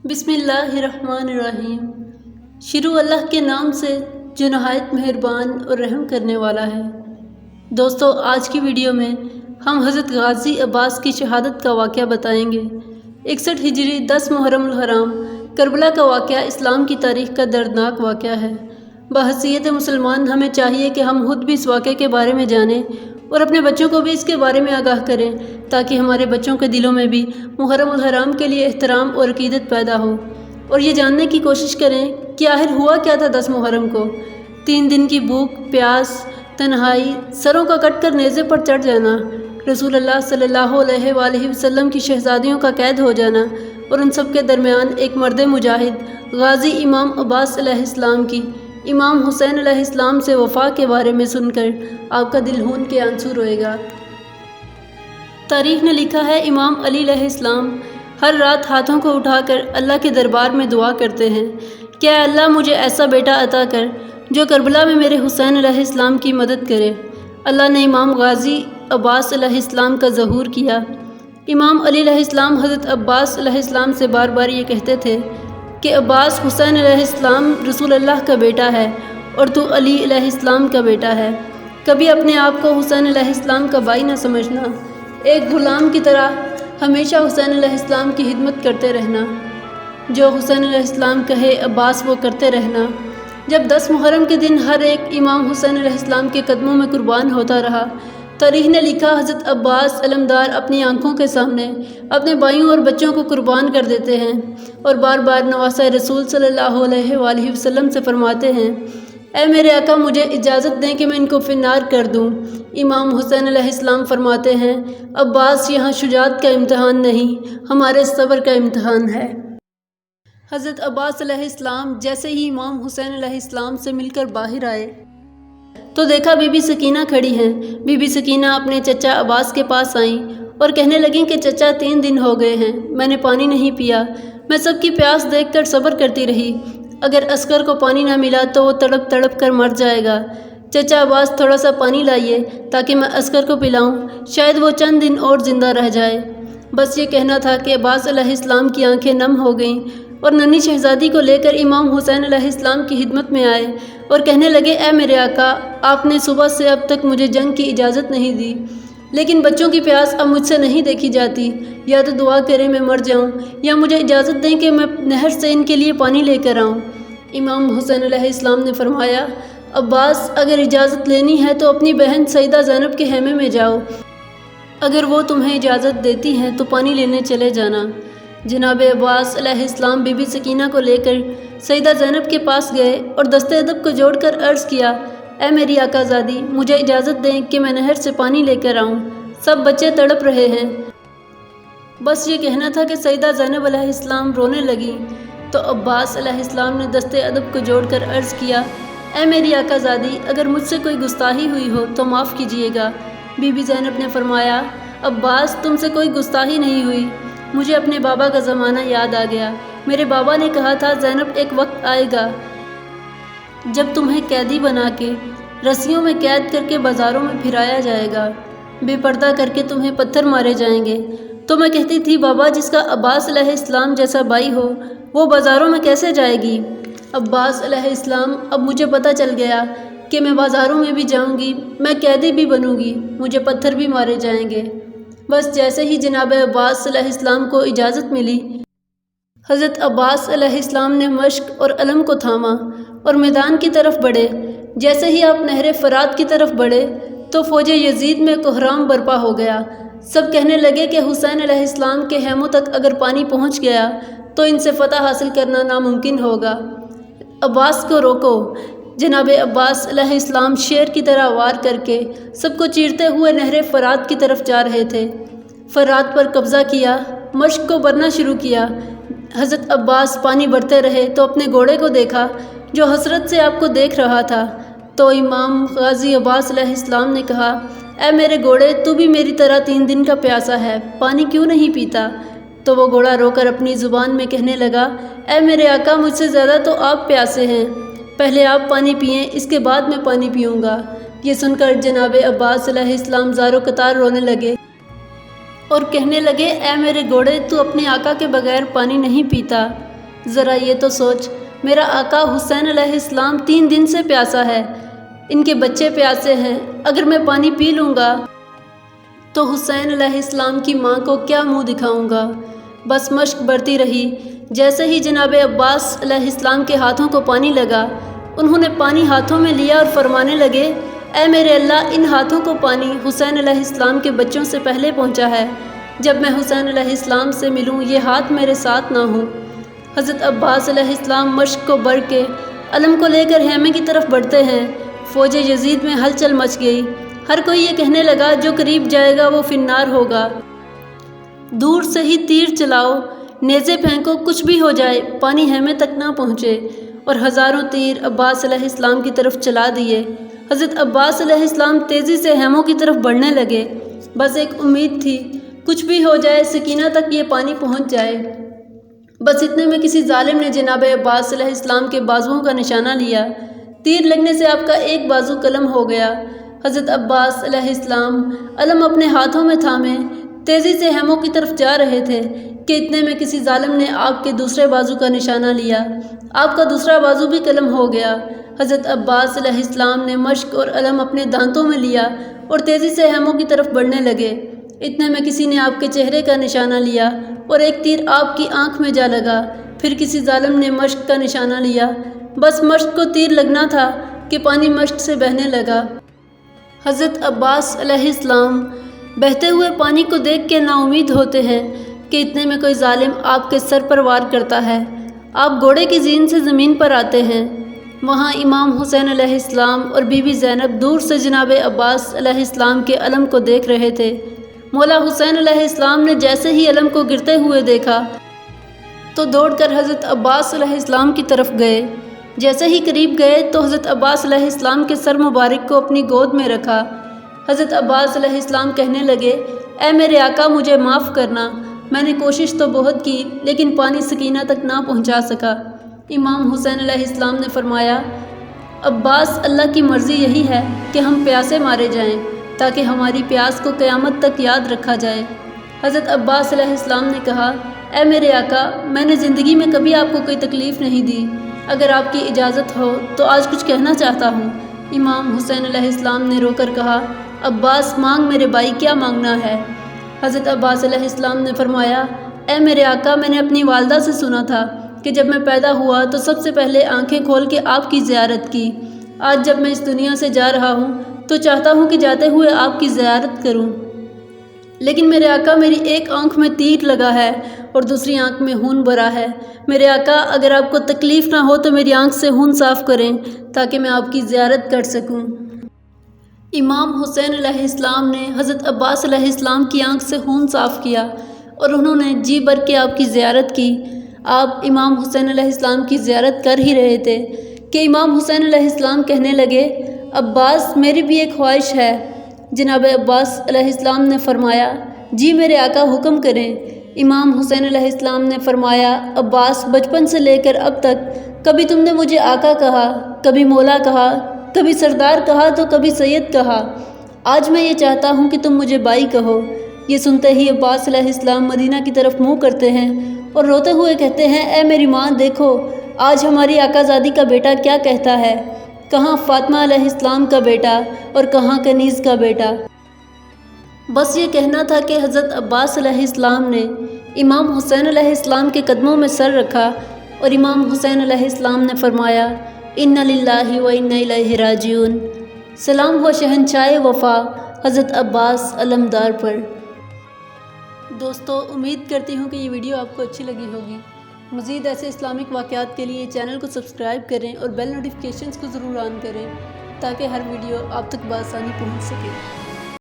بسم اللہ الرحمن الرحیم۔ شروع اللہ کے نام سے جو نہایت مہربان اور رحم کرنے والا ہے۔ دوستو، آج کی ویڈیو میں ہم حضرت غازی عباس کی شہادت کا واقعہ بتائیں گے۔ 61 ہجری 10 محرم الحرام کربلا کا واقعہ اسلام کی تاریخ کا دردناک واقعہ ہے۔ بحیثیت مسلمان ہمیں چاہیے کہ ہم خود بھی اس واقعے کے بارے میں جانیں اور اپنے بچوں کو بھی اس کے بارے میں آگاہ کریں، تاکہ ہمارے بچوں کے دلوں میں بھی محرم الحرام کے لیے احترام اور عقیدت پیدا ہو، اور یہ جاننے کی کوشش کریں کہ آخر ہوا کیا تھا 10 محرم کو۔ 3 دن کی بھوک، پیاس، تنہائی، سروں کا کٹ کر نیزے پر چڑھ جانا، رسول اللہ صلی اللہ علیہ وآلہ وسلم کی شہزادیوں کا قید ہو جانا، اور ان سب کے درمیان ایک مرد مجاہد غازی امام عباس علیہ السلام کی امام حسین علیہ السلام سے وفا کے بارے میں سن کر آپ کا دل خون کے آنسو روئے گا۔ تاریخ نے لکھا ہے، امام علی علیہ السلام ہر رات ہاتھوں کو اٹھا کر اللہ کے دربار میں دعا کرتے ہیں کہ اے اللہ، مجھے ایسا بیٹا عطا کر جو کربلا میں میرے حسین علیہ السلام کی مدد کرے۔ اللہ نے امام غازی عباس علیہ السلام کا ظہور کیا۔ امام علی علیہ السلام حضرت عباس علیہ السلام سے بار بار یہ کہتے تھے کہ عباس، حسین علیہ السلام رسول اللہ کا بیٹا ہے اور تو علی علیہ السلام کا بیٹا ہے۔ کبھی اپنے آپ کو حسین علیہ السلام کا بھائی نہ سمجھنا، ایک غلام کی طرح ہمیشہ حسین علیہ السلام کی خدمت کرتے رہنا، جو حسین علیہ السلام کہے عباس وہ کرتے رہنا۔ جب 10 محرم کے دن ہر ایک امام حسین علیہ السلام کے قدموں میں قربان ہوتا رہا، تاریخ نے لکھا حضرت عباس علمدار اپنی آنکھوں کے سامنے اپنے بھائیوں اور بچوں کو قربان کر دیتے ہیں، اور بار بار نواسہ رسول صلی اللہ علیہ وآلہ وسلم سے فرماتے ہیں، اے میرے آقا، مجھے اجازت دیں کہ میں ان کو فنار کر دوں۔ امام حسین علیہ السلام فرماتے ہیں، عباس، یہاں شجاعت کا امتحان نہیں، ہمارے صبر کا امتحان ہے۔ حضرت عباس علیہ السلام جیسے ہی امام حسین علیہ السلام سے مل کر باہر آئے تو دیکھا بی بی سکینہ کھڑی ہیں۔ بی بی سکینہ اپنے چچا عباس کے پاس آئیں اور کہنے لگیں کہ چچا، 3 دن ہو گئے ہیں، میں نے پانی نہیں پیا، میں سب کی پیاس دیکھ کر صبر کرتی رہی، اگر اصغر کو پانی نہ ملا تو وہ تڑپ تڑپ کر مر جائے گا۔ چچا عباس، تھوڑا سا پانی لائیے تاکہ میں اصغر کو پلاؤں، شاید وہ چند دن اور زندہ رہ جائے۔ بس یہ کہنا تھا کہ عباس علیہ السلام کی آنکھیں نم ہو گئیں اور ننھی شہزادی کو لے کر امام حسین علیہ السلام کی خدمت میں آئے اور کہنے لگے، اے میرے آقا، آپ نے صبح سے اب تک مجھے جنگ کی اجازت نہیں دی، لیکن بچوں کی پیاس اب مجھ سے نہیں دیکھی جاتی، یا تو دعا کریں میں مر جاؤں، یا مجھے اجازت دیں کہ میں نہر سے ان کے لیے پانی لے کر آؤں۔ امام حسین علیہ السلام نے فرمایا، عباس، اگر اجازت لینی ہے تو اپنی بہن سیدہ زینب کے خیمے میں جاؤ، اگر وہ تمہیں اجازت دیتی ہیں تو پانی لینے چلے جانا۔ جناب عباس علیہ السلام بی بی سکینہ کو لے کر سیدہ زینب کے پاس گئے اور دست ادب کو جوڑ کر عرض کیا، اے میری آقا زادی، مجھے اجازت دیں کہ میں نہر سے پانی لے کر آؤں، سب بچے تڑپ رہے ہیں۔ بس یہ کہنا تھا کہ سیدہ زینب علیہ السلام رونے لگیں تو عباس علیہ السلام نے دست ادب کو جوڑ کر عرض کیا، اے میری آقا زادی، اگر مجھ سے کوئی گستاخی ہوئی ہو تو معاف کیجیے گا۔ بی بی زینب نے فرمایا، عباس، تم سے کوئی گستاخی نہیں ہوئی، مجھے اپنے بابا کا زمانہ یاد آ گیا۔ میرے بابا نے کہا تھا، زینب، ایک وقت آئے گا جب تمہیں قیدی بنا کے رسیوں میں قید کر کے بازاروں میں پھرایا جائے گا، بے پردہ کر کے تمہیں پتھر مارے جائیں گے۔ تو میں کہتی تھی، بابا، جس کا عباس علیہ السلام جیسا بھائی ہو وہ بازاروں میں کیسے جائے گی؟ عباس علیہ السلام، اب مجھے پتہ چل گیا کہ میں بازاروں میں بھی جاؤں گی، میں قیدی بھی بنوں گی، مجھے پتھر بھی مارے جائیں گے۔ بس جیسے ہی جناب عباس علیہ السلام کو اجازت ملی، حضرت عباس علیہ السلام نے مشق اور علم کو تھاما اور میدان کی طرف بڑھے۔ جیسے ہی آپ نہر فرات کی طرف بڑھے تو فوج یزید میں کوہرام برپا ہو گیا۔ سب کہنے لگے کہ حسین علیہ السلام کے خیموں تک اگر پانی پہنچ گیا تو ان سے فتح حاصل کرنا ناممکن ہوگا، عباس کو روکو۔ جناب عباس علیہ السلام شیر کی طرح وار کر کے سب کو چیرتے ہوئے نہر فرات کی طرف جا رہے تھے۔ فرات پر قبضہ کیا، مشق کو برنا شروع کیا۔ حضرت عباس پانی بھرتے رہے تو اپنے گھوڑے کو دیکھا جو حسرت سے آپ کو دیکھ رہا تھا، تو امام غازی عباس علیہ السلام نے کہا، اے میرے گھوڑے، تو بھی میری طرح 3 دن کا پیاسا ہے، پانی کیوں نہیں پیتا؟ تو وہ گھوڑا رو کر اپنی زبان میں کہنے لگا، اے میرے آقا، مجھ سے زیادہ تو آپ پیاسے ہیں، پہلے آپ پانی پئیں، اس کے بعد میں پانی پیوں گا۔ یہ سن کر جناب عباس علیہ السلام زار و قطار رونے لگے اور کہنے لگے، اے میرے گھوڑے، تو اپنے آقا کے بغیر پانی نہیں پیتا، ذرا یہ تو سوچ، میرا آقا حسین علیہ السلام 3 دن سے پیاسا ہے، ان کے بچے پیاسے ہیں، اگر میں پانی پی لوں گا تو حسین علیہ السلام کی ماں کو کیا منہ دکھاؤں گا؟ بس مشق بڑھتی رہی۔ جیسے ہی جناب عباس علیہ السلام کے ہاتھوں کو پانی لگا، انہوں نے پانی ہاتھوں میں لیا اور فرمانے لگے، اے میرے اللہ، ان ہاتھوں کو پانی حسین علیہ السلام کے بچوں سے پہلے پہنچا ہے، جب میں حسین علیہ السلام سے ملوں یہ ہاتھ میرے ساتھ نہ ہوں۔ حضرت عباس علیہ السلام مشق کو بڑھ کے علم کو لے کر خیمے کی طرف بڑھتے ہیں۔ فوج یزید میں ہلچل مچ گئی، ہر کوئی یہ کہنے لگا جو قریب جائے گا وہ فی النار ہوگا۔ دور سے ہی تیر چلاؤ، نیزے پھینکو، کچھ بھی ہو جائے، پانی خیمے تک نہ پہنچے، اور ہزاروں تیر عباس علیہ السلام کی طرف چلا دیے۔ حضرت عباس علیہ السلام تیزی سے خیموں کی طرف بڑھنے لگے، بس ایک امید تھی، کچھ بھی ہو جائے سکینہ تک یہ پانی پہنچ جائے۔ بس اتنے میں کسی ظالم نے جناب عباس علیہ السلام کے بازوؤں کا نشانہ لیا، تیر لگنے سے آپ کا ایک بازو قلم ہو گیا۔ حضرت عباس علیہ السلام علم اپنے ہاتھوں میں تھامے تیزی سے خیموں کی طرف جا رہے تھے کہ اتنے میں کسی ظالم نے آپ کے دوسرے بازو کا نشانہ لیا، آپ کا دوسرا بازو بھی قلم ہو گیا۔ حضرت عباس علیہ السلام نے مشق اور علم اپنے دانتوں میں لیا اور تیزی سے خیموں کی طرف بڑھنے لگے۔ اتنے میں کسی نے آپ کے چہرے کا نشانہ لیا اور ایک تیر آپ کی آنکھ میں جا لگا، پھر کسی ظالم نے مشق کا نشانہ لیا، بس مشق کو تیر لگنا تھا کہ پانی مشق سے بہنے لگا۔ حضرت عباس علیہ السلام بہتے ہوئے پانی کو دیکھ کے نا امید ہوتے ہیں کہ اتنے میں کوئی ظالم آپ کے سر پر وار کرتا ہے، آپ گھوڑے کی زین سے زمین پر آتے ہیں۔ وہاں امام حسین علیہ السلام اور بی بی زینب دور سے جناب عباس علیہ السلام کے علم کو دیکھ رہے تھے۔ مولا حسین علیہ السلام نے جیسے ہی علم کو گرتے ہوئے دیکھا تو دوڑ کر حضرت عباس علیہ السلام کی طرف گئے۔ جیسے ہی قریب گئے تو حضرت عباس علیہ السلام کے سر مبارک کو اپنی گود میں رکھا۔ حضرت عباس علیہ السلام کہنے لگے، اے میرے آقا، مجھے معاف کرنا، میں نے کوشش تو بہت کی لیکن پانی سکینہ تک نہ پہنچا سکا۔ امام حسین علیہ السلام نے فرمایا، عباس، اللہ کی مرضی یہی ہے کہ ہم پیاسے مارے جائیں تاکہ ہماری پیاس کو قیامت تک یاد رکھا جائے۔ حضرت عباس علیہ السلام نے کہا، اے میرے آقا، میں نے زندگی میں کبھی آپ کو کوئی تکلیف نہیں دی، اگر آپ کی اجازت ہو تو آج کچھ کہنا چاہتا ہوں۔ امام حسین علیہ السلام نے رو کر کہا، عباس، مانگ میرے بھائی، کیا مانگنا ہے؟ حضرت عباس علیہ السلام نے فرمایا، اے میرے آقا، میں نے اپنی والدہ سے سنا تھا کہ جب میں پیدا ہوا تو سب سے پہلے آنکھیں کھول کے آپ کی زیارت کی۔ آج جب میں اس دنیا سے جا رہا ہوں تو چاہتا ہوں کہ جاتے ہوئے آپ کی زیارت کروں، لیکن میرے آقا، میری ایک آنکھ میں تیر لگا ہے اور دوسری آنکھ میں خون بھرا ہے۔ میرے آقا، اگر آپ کو تکلیف نہ ہو تو میری آنکھ سے خون صاف کریں تاکہ میں آپ کی زیارت کر سکوں۔ امام حسین علیہ السلام نے حضرت عباس علیہ السلام کی آنکھ سے خون صاف کیا اور انہوں نے جی بھر کے آپ کی زیارت کی۔ آپ امام حسین علیہ السلام کی زیارت کر ہی رہے تھے کہ امام حسین علیہ السلام کہنے لگے، عباس، میری بھی ایک خواہش ہے۔ جناب عباس علیہ السلام نے فرمایا، جی میرے آقا، حکم کریں۔ امام حسین علیہ السلام نے فرمایا، عباس، بچپن سے لے کر اب تک کبھی تم نے مجھے آقا کہا، کبھی مولا کہا، کبھی سردار کہا تو کبھی سید کہا، آج میں یہ چاہتا ہوں کہ تم مجھے بھائی کہو۔ یہ سنتے ہی عباس علیہ السلام مدینہ کی طرف منہ کرتے ہیں اور روتے ہوئے کہتے ہیں، اے میری ماں، دیکھو آج ہماری آقا زادی کا بیٹا کیا کہتا ہے، کہاں فاطمہ علیہ السلام کا بیٹا اور کہاں کنیز کا بیٹا۔ بس یہ کہنا تھا کہ حضرت عباس علیہ السلام نے امام حسین علیہ السلام کے قدموں میں سر رکھا اور امام حسین علیہ السلام نے فرمایا، اِنَّ لِلَّهِ وَإِنَّ إِلَيْهِ رَاجِعُونَ۔ سلام ہو شہنشاہ وفا حضرت عباس علمدار پر۔ دوستو، امید کرتی ہوں کہ یہ ویڈیو آپ کو اچھی لگی ہوگی۔ مزید ایسے اسلامک واقعات کے لیے چینل کو سبسکرائب کریں اور بیل نوٹیفیکیشنز کو ضرور آن کریں تاکہ ہر ویڈیو آپ تک بآسانی پہنچ سکے۔